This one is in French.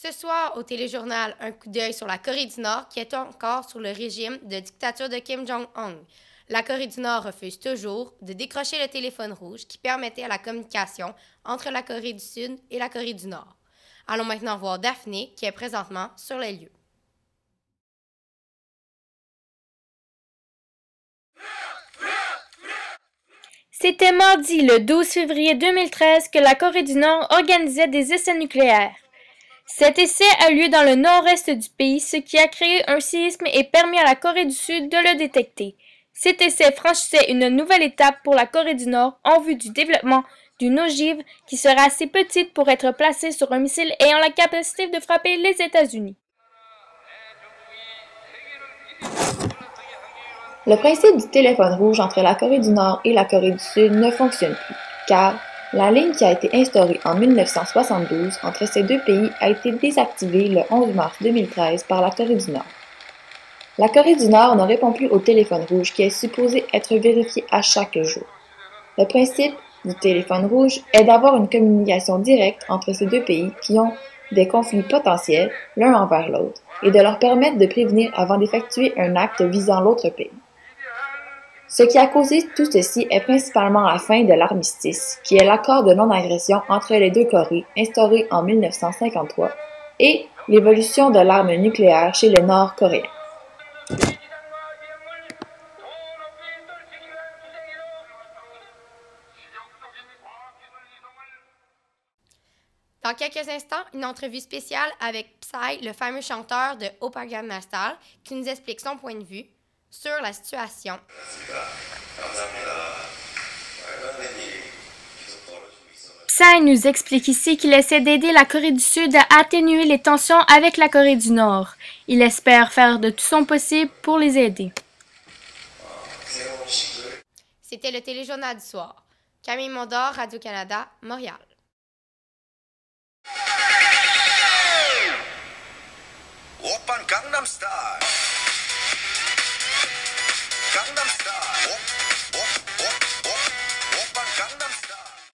Ce soir, au téléjournal, un coup d'œil sur la Corée du Nord qui est encore sous le régime de dictature de Kim Jong-un. La Corée du Nord refuse toujours de décrocher le téléphone rouge qui permettait la communication entre la Corée du Sud et la Corée du Nord. Allons maintenant voir Daphné qui est présentement sur les lieux. C'était mardi, le 12 février 2013, que la Corée du Nord organisait des essais nucléaires. Cet essai a lieu dans le nord-est du pays, ce qui a créé un séisme et permis à la Corée du Sud de le détecter. Cet essai franchissait une nouvelle étape pour la Corée du Nord en vue du développement d'une ogive qui sera assez petite pour être placée sur un missile ayant la capacité de frapper les États-Unis. Le principe du téléphone rouge entre la Corée du Nord et la Corée du Sud ne fonctionne plus, car la ligne qui a été instaurée en 1972 entre ces deux pays a été désactivée le 11 mars 2013 par la Corée du Nord. La Corée du Nord ne répond plus au téléphone rouge qui est supposé être vérifié à chaque jour. Le principe du téléphone rouge est d'avoir une communication directe entre ces deux pays qui ont des conflits potentiels l'un envers l'autre et de leur permettre de prévenir avant d'effectuer un acte visant l'autre pays. Ce qui a causé tout ceci est principalement la fin de l'armistice, qui est l'accord de non-agression entre les deux Corées instauré en 1953, et l'évolution de l'arme nucléaire chez les Nord-Coréens. Dans quelques instants, une entrevue spéciale avec Psy, le fameux chanteur de Oppa Gangnam Style, qui nous explique son point de vue sur la situation. Psy nous explique ici qu'il essaie d'aider la Corée du Sud à atténuer les tensions avec la Corée du Nord. Il espère faire de tout son possible pour les aider. C'était le téléjournal du soir. Camille Mondor, Radio-Canada, Montréal. Oppa Gangnam Style. Gangnam Style.